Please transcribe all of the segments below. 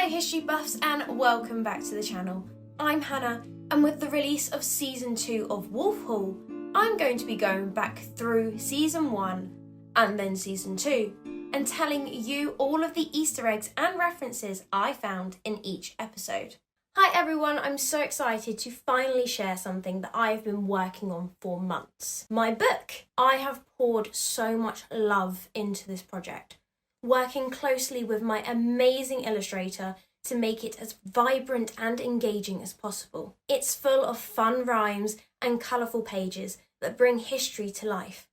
Hello history buffs and welcome back to the channel. I'm Hannah, and with the release of season 2 of Wolf Hall, I'm going to be going back through season 1 and then season 2 and telling you all of the Easter eggs and references I found in each episode. Hi everyone, I'm so excited to finally share something that I've been working on for months. My book. I have poured so much love into this project, working closely with my amazing illustrator to make it as vibrant and engaging as possible. It's full of fun rhymes and colourful pages that bring history to life.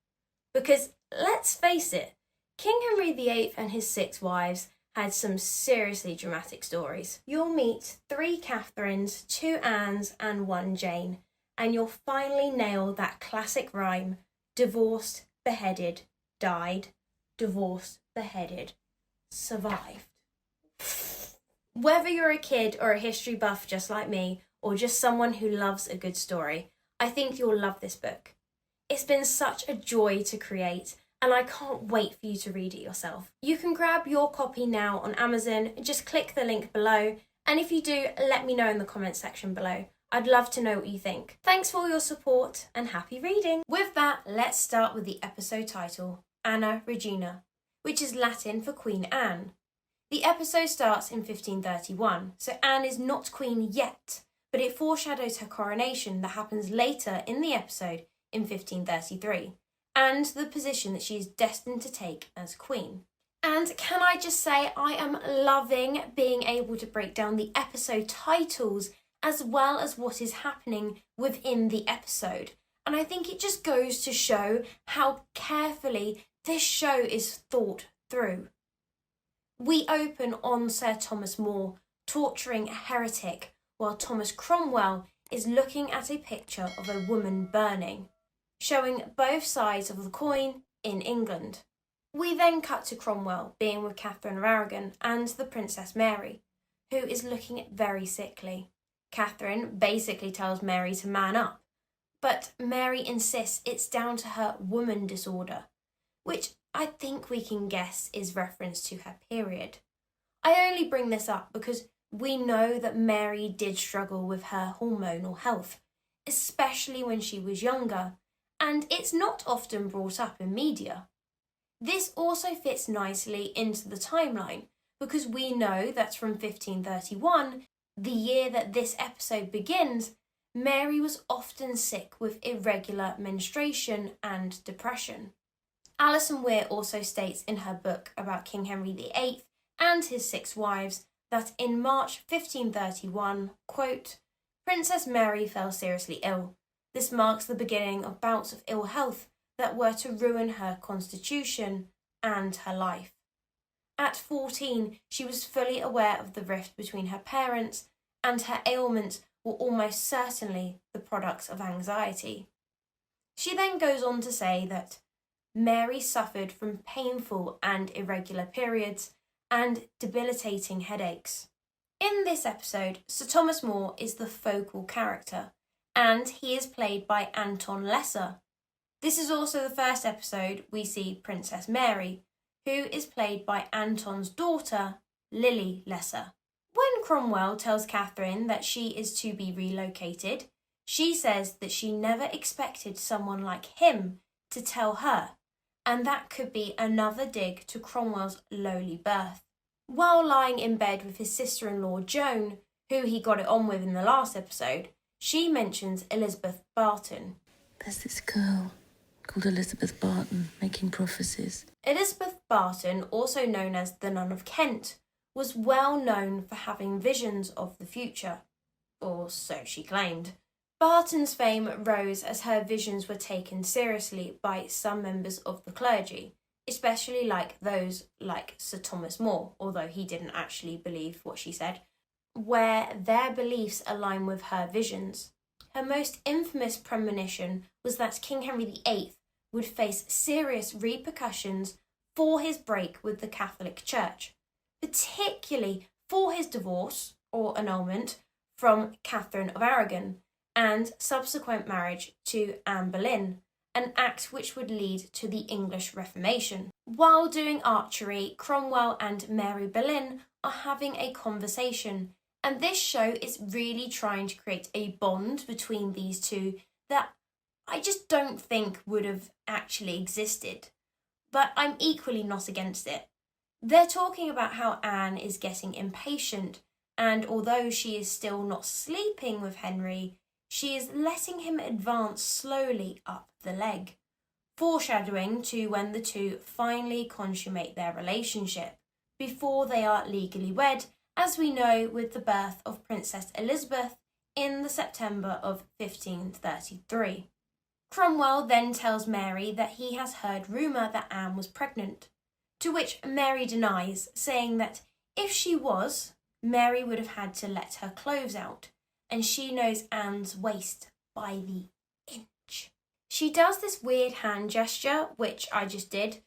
Because, let's face it, King Henry VIII and his 6 wives had some seriously dramatic stories. You'll meet 3 Catherines, 2 Annes and 1 Jane, and you'll finally nail that classic rhyme: divorced, beheaded, died, divorced, beheaded, survived. Whether you're a kid or a history buff just like me, or just someone who loves a good story, I think you'll love this book. It's been such a joy to create, and I can't wait for you to read it yourself. You can grab your copy now on Amazon, just click the link below, and if you do, let me know in the comments section below. I'd love to know what you think. Thanks for all your support, and happy reading! With that, let's start with the episode title, Anna Regina, which is Latin for Queen Anne. The episode starts in 1531, so Anne is not queen yet, but it foreshadows her coronation that happens later in the episode in 1533. And the position that she is destined to take as queen. And can I just say, I am loving being able to break down the episode titles as well as what is happening within the episode. And I think it just goes to show how carefully this show is thought through. We open on Sir Thomas More torturing a heretic while Thomas Cromwell is looking at a picture of a woman burning, showing both sides of the coin in England. We then cut to Cromwell being with Katherine of Aragon and the Princess Mary, who is looking very sickly. Katherine basically tells Mary to man up, but Mary insists it's down to her woman disorder, which I think we can guess is reference to her period. I only bring this up because we know that Mary did struggle with her hormonal health, especially when she was younger, and it's not often brought up in media. This also fits nicely into the timeline because we know that from 1531, the year that this episode begins, Mary was often sick with irregular menstruation and depression. Alison Weir also states in her book about King Henry VIII and his 6 wives that in March 1531, quote, Princess Mary fell seriously ill. This marks the beginning of bouts of ill health that were to ruin her constitution and her life. At 14, she was fully aware of the rift between her parents, and her ailments were almost certainly the products of anxiety. She then goes on to say that Mary suffered from painful and irregular periods and debilitating headaches. In this episode, Sir Thomas More is the focal character, and he is played by Anton Lesser. This is also the first episode we see Princess Mary, who is played by Anton's daughter, Lily Lesser. When Cromwell tells Katherine that she is to be relocated, she says that she never expected someone like him to tell her, and that could be another dig to Cromwell's lowly birth. While lying in bed with his sister-in-law Joan, who he got it on with in the last episode, she mentions Elizabeth Barton. There's this girl called Elizabeth Barton making prophecies. Elizabeth Barton, also known as the Nun of Kent, was well known for having visions of the future, or so she claimed. Barton's fame rose as her visions were taken seriously by some members of the clergy, especially those like Sir Thomas More, although he didn't actually believe what she said, where their beliefs align with her visions. Her most infamous premonition was that King Henry VIII would face serious repercussions for his break with the Catholic Church, particularly for his divorce or annulment from Catherine of Aragon and subsequent marriage to Anne Boleyn, an act which would lead to the English Reformation. While doing archery, Cromwell and Mary Boleyn are having a conversation, and this show is really trying to create a bond between these two that I just don't think would have actually existed. But I'm equally not against it. They're talking about how Anne is getting impatient, and although she is still not sleeping with Henry, she is letting him advance slowly up the leg, foreshadowing to when the two finally consummate their relationship, before they are legally wed, as we know with the birth of Princess Elizabeth in the September of 1533. Cromwell then tells Mary that he has heard rumour that Anne was pregnant, to which Mary denies, saying that if she was, Mary would have had to let her clothes out, and she knows Anne's waist by the inch. She does this weird hand gesture, which I just did,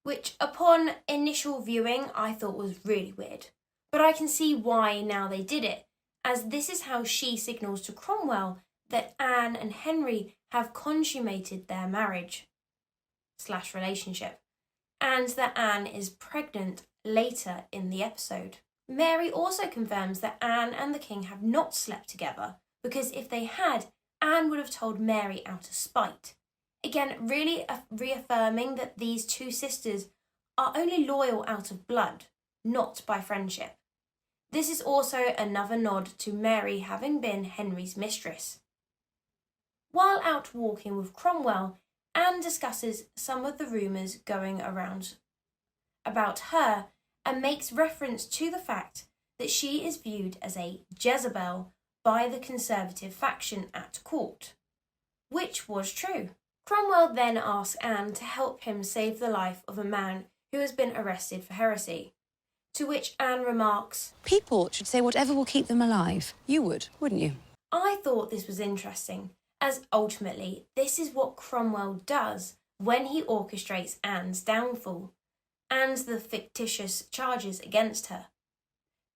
which upon initial viewing I thought was really weird. But I can see why now they did it, as this is how she signals to Cromwell that Anne and Henry have consummated their marriage/relationship, and that Anne is pregnant later in the episode. Mary also confirms that Anne and the king have not slept together, because if they had, Anne would have told Mary out of spite. Again, really reaffirming that these two sisters are only loyal out of blood, not by friendship. This is also another nod to Mary having been Henry's mistress. While out walking with Cromwell, Anne discusses some of the rumours going around about her and makes reference to the fact that she is viewed as a Jezebel by the conservative faction at court, which was true. Cromwell then asks Anne to help him save the life of a man who has been arrested for heresy, to which Anne remarks, "People should say whatever will keep them alive. You would, wouldn't you?" I thought this was interesting, as ultimately this is what Cromwell does when he orchestrates Anne's downfall and the fictitious charges against her.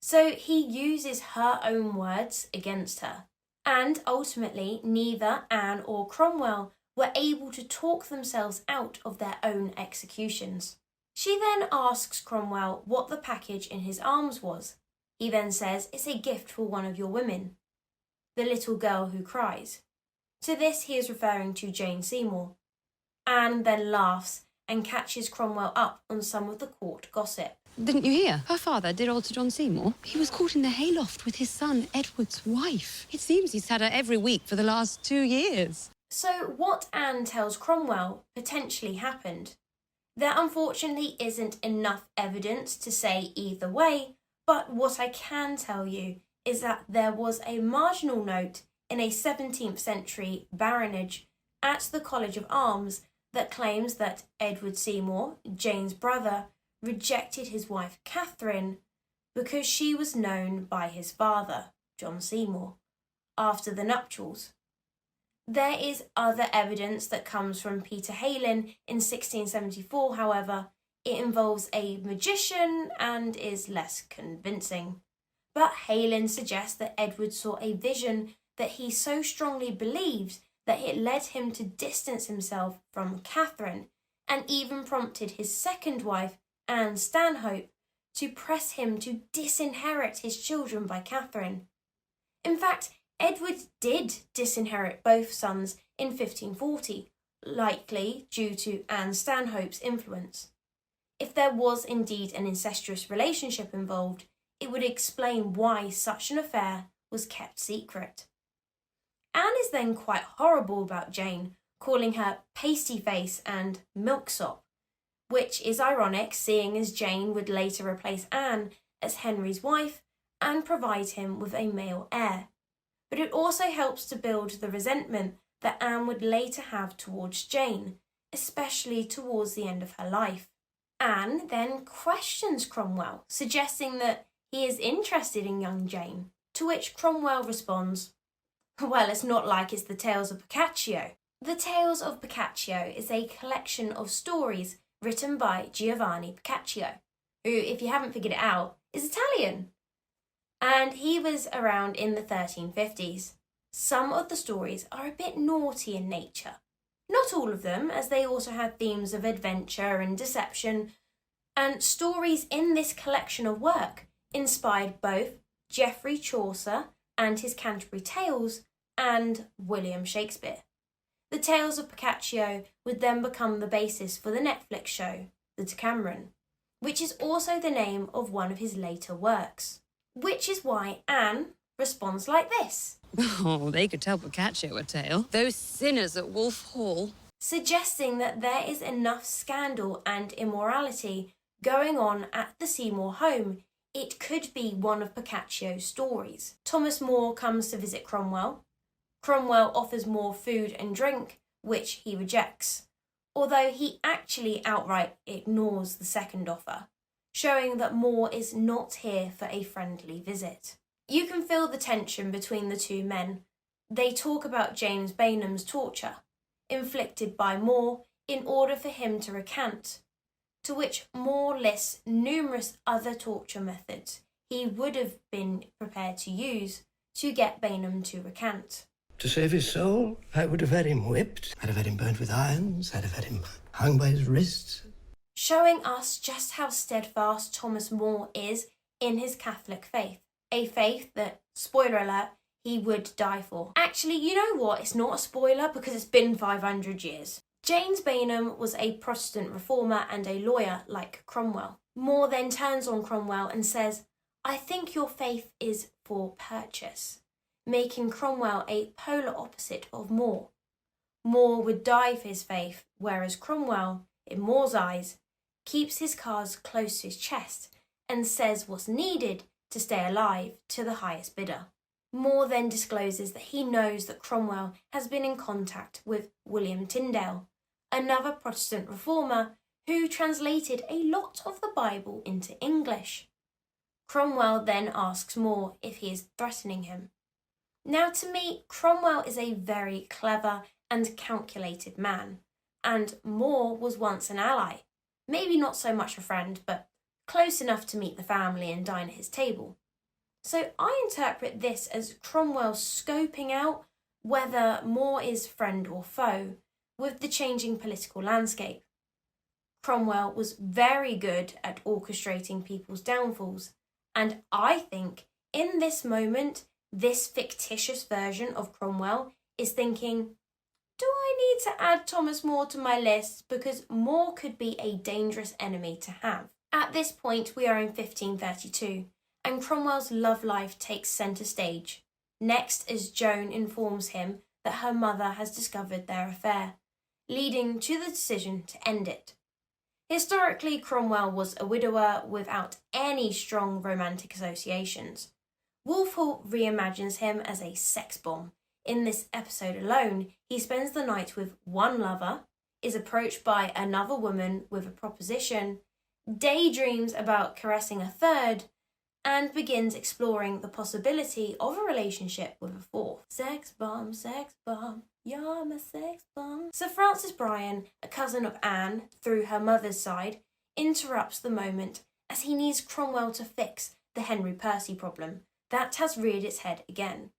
So he uses her own words against her, and ultimately neither Anne or Cromwell were able to talk themselves out of their own executions. She then asks Cromwell what the package in his arms was. He then says it's a gift for one of your women, the little girl who cries. To this he is referring to Jane Seymour. Anne then laughs and catches Cromwell up on some of the court gossip. Didn't you hear? Her father, dear old Sir John Seymour, he was caught in the hayloft with his son Edward's wife. It seems he's had her every week for the last 2 years. So what Anne tells Cromwell potentially happened. There unfortunately isn't enough evidence to say either way, but what I can tell you is that there was a marginal note in a 17th century baronage at the College of Arms that claims that Edward Seymour, Jane's brother, rejected his wife Katherine because she was known by his father, John Seymour, after the nuptials. There is other evidence that comes from Peter Heylin in 1674, however. It involves a magician and is less convincing. But Heylin suggests that Edward saw a vision that he so strongly believed that it led him to distance himself from Katherine, and even prompted his second wife, Anne Stanhope, to press him to disinherit his children by Katherine. In fact, Edward did disinherit both sons in 1540, likely due to Anne Stanhope's influence. If there was indeed an incestuous relationship involved, it would explain why such an affair was kept secret. Anne is then quite horrible about Jane, calling her pasty face and milksop, which is ironic seeing as Jane would later replace Anne as Henry's wife and provide him with a male heir. But it also helps to build the resentment that Anne would later have towards Jane, especially towards the end of her life. Anne then questions Cromwell, suggesting that he is interested in young Jane, to which Cromwell responds, "Well, it's not like it's the Tales of Boccaccio." The Tales of Boccaccio is a collection of stories written by Giovanni Boccaccio, who, if you haven't figured it out, is Italian. And he was around in the 1350s. Some of the stories are a bit naughty in nature. Not all of them, as they also had themes of adventure and deception, and stories in this collection of work inspired both Geoffrey Chaucer and his Canterbury Tales and William Shakespeare. The Tales of Boccaccio would then become the basis for the Netflix show, The Decameron, which is also the name of one of his later works. Which is why Anne responds like this. Oh, they could tell Boccaccio a tale. Those sinners at Wolf Hall. Suggesting that there is enough scandal and immorality going on at the Seymour home, it could be one of Boccaccio's stories. Thomas More comes to visit Cromwell. Cromwell offers More food and drink, which he rejects, although he actually outright ignores the second offer, showing that More is not here for a friendly visit. You can feel the tension between the two men. They talk about James Bainham's torture, inflicted by More in order for him to recant, to which More lists numerous other torture methods he would have been prepared to use to get Bainham to recant. To save his soul, I would have had him whipped. I'd have had him burnt with irons. I'd have had him hung by his wrists. Showing us just how steadfast Thomas More is in his Catholic faith. A faith that, spoiler alert, he would die for. Actually, you know what? It's not a spoiler because it's been 500 years. James Bainham was a Protestant reformer and a lawyer like Cromwell. More then turns on Cromwell and says, "I think your faith is for purchase," making Cromwell a polar opposite of More. More would die for his faith, whereas Cromwell, in More's eyes, keeps his cards close to his chest and says what's needed to stay alive to the highest bidder. More then discloses that he knows that Cromwell has been in contact with William Tyndale, another Protestant reformer who translated a lot of the Bible into English. Cromwell then asks More if he is threatening him. Now, to me, Cromwell is a very clever and calculated man, and More was once an ally. Maybe not so much a friend, but close enough to meet the family and dine at his table. So I interpret this as Cromwell scoping out whether More is friend or foe with the changing political landscape. Cromwell was very good at orchestrating people's downfalls, and I think in this moment, this fictitious version of Cromwell is thinking, do I need to add Thomas More to my list because More could be a dangerous enemy to have? At this point, we are in 1532, and Cromwell's love life takes centre stage. Next, as Joan informs him that her mother has discovered their affair, leading to the decision to end it. Historically, Cromwell was a widower without any strong romantic associations. Wolf Hall reimagines him as a sex bomb. In this episode alone, he spends the night with one lover, is approached by another woman with a proposition, daydreams about caressing a third, and begins exploring the possibility of a relationship with a fourth. Sex bomb, you're my sex bomb. Sir Francis Bryan, a cousin of Anne through her mother's side, interrupts the moment as he needs Cromwell to fix the Henry Percy problem that has reared its head again.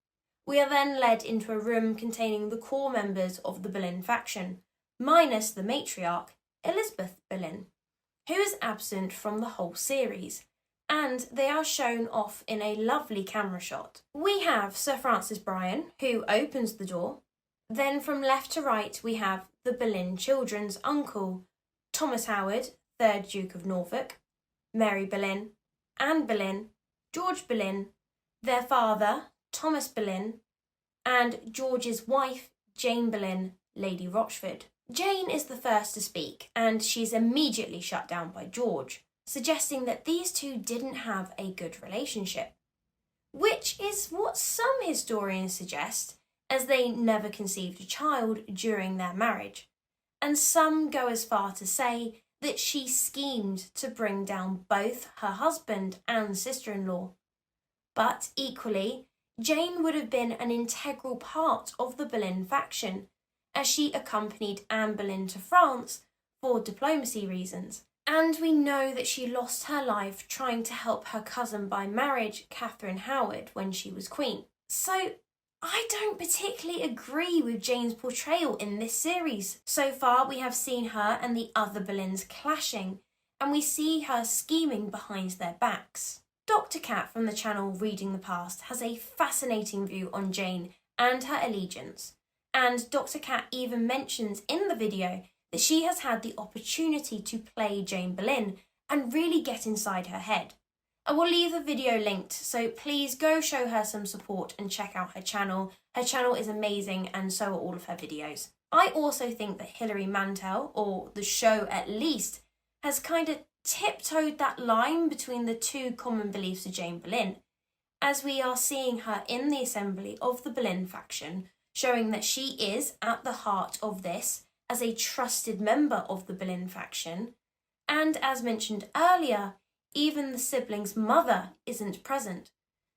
We are then led into a room containing the core members of the Boleyn faction, minus the matriarch, Elizabeth Boleyn, who is absent from the whole series, and they are shown off in a lovely camera shot. We have Sir Francis Bryan, who opens the door. Then from left to right we have the Boleyn children's uncle, Thomas Howard, 3rd Duke of Norfolk, Mary Boleyn, Anne Boleyn, George Boleyn, their father, Thomas Boleyn, and George's wife, Jane Boleyn, Lady Rochford. Jane is the first to speak, and she's immediately shut down by George, suggesting that these two didn't have a good relationship, which is what some historians suggest, as they never conceived a child during their marriage, and some go as far to say that she schemed to bring down both her husband and sister-in-law. But equally, Jane would have been an integral part of the Boleyn faction, as she accompanied Anne Boleyn to France for diplomacy reasons. And we know that she lost her life trying to help her cousin by marriage, Catherine Howard, when she was queen. So I don't particularly agree with Jane's portrayal in this series. So far, we have seen her and the other Boleyns clashing, and we see her scheming behind their backs. Dr. Cat from the channel Reading the Past has a fascinating view on Jane and her allegiance, and Dr. Cat even mentions in the video that she has had the opportunity to play Jane Boleyn and really get inside her head. I will leave the video linked, so please go show her some support and check out her channel. Her channel is amazing and so are all of her videos. I also think that Hilary Mantel, or the show at least, has kind of tiptoed that line between the two common beliefs of Jane Boleyn, as we are seeing her in the assembly of the Boleyn faction, showing that she is at the heart of this as a trusted member of the Boleyn faction, and as mentioned earlier, even the siblings' mother isn't present.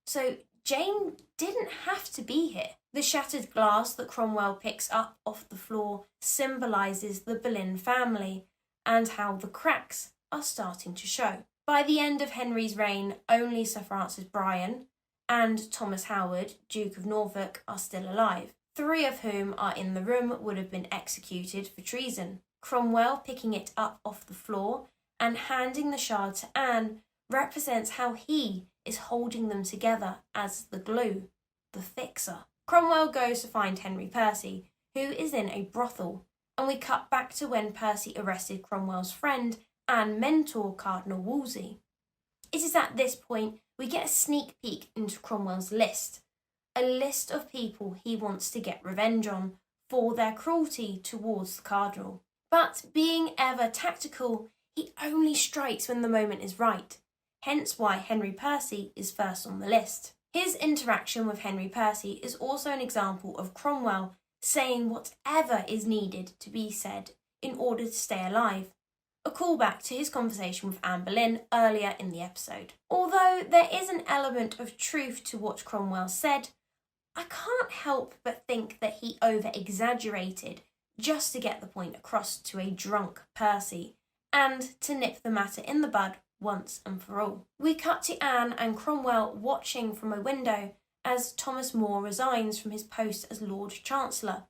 So Jane didn't have to be here. The shattered glass that Cromwell picks up off the floor symbolises the Boleyn family and how the cracks are starting to show. By the end of Henry's reign, only Sir Francis Bryan and Thomas Howard, Duke of Norfolk, are still alive. 3 of whom are in the room would have been executed for treason. Cromwell picking it up off the floor and handing the shard to Anne represents how he is holding them together as the glue, the fixer. Cromwell goes to find Henry Percy, who is in a brothel, and we cut back to when Percy arrested Cromwell's friend and mentor Cardinal Wolsey. It is at this point we get a sneak peek into Cromwell's list, a list of people he wants to get revenge on for their cruelty towards the Cardinal. But being ever tactical, he only strikes when the moment is right, hence why Henry Percy is first on the list. His interaction with Henry Percy is also an example of Cromwell saying whatever is needed to be said in order to stay alive, a callback to his conversation with Anne Boleyn earlier in the episode. Although there is an element of truth to what Cromwell said, I can't help but think that he over-exaggerated just to get the point across to a drunk Percy, and to nip the matter in the bud once and for all. We cut to Anne and Cromwell watching from a window as Thomas More resigns from his post as Lord Chancellor,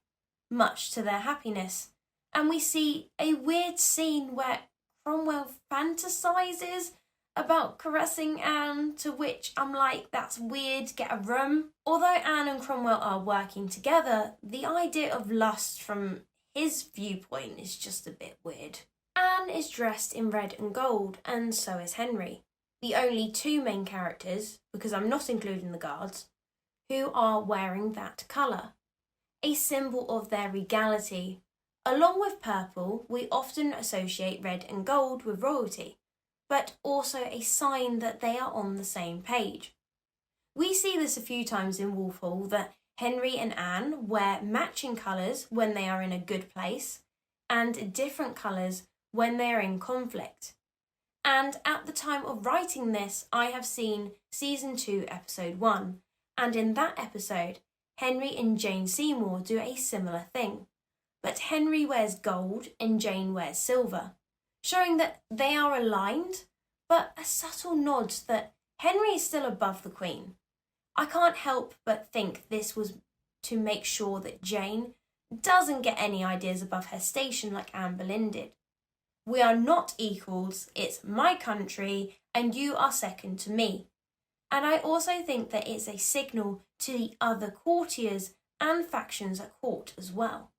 much to their happiness, and we see a weird scene where Cromwell fantasises about caressing Anne, to which I'm like, that's weird, get a room. Although Anne and Cromwell are working together, the idea of lust from his viewpoint is just a bit weird. Anne is dressed in red and gold, and so is Henry, the only 2 main characters, because I'm not including the guards, who are wearing that colour, a symbol of their regality. Along with purple, we often associate red and gold with royalty, but also a sign that they are on the same page. We see this a few times in Wolf Hall, that Henry and Anne wear matching colours when they are in a good place, and different colours when they are in conflict. And at the time of writing this, I have seen Season 2, Episode 1, and in that episode, Henry and Jane Seymour do a similar thing. But Henry wears gold and Jane wears silver, showing that they are aligned, but a subtle nod that Henry is still above the Queen. I can't help but think this was to make sure that Jane doesn't get any ideas above her station like Anne Boleyn did. We are not equals, it's my country and you are second to me. And I also think that it's a signal to the other courtiers and factions at court as well.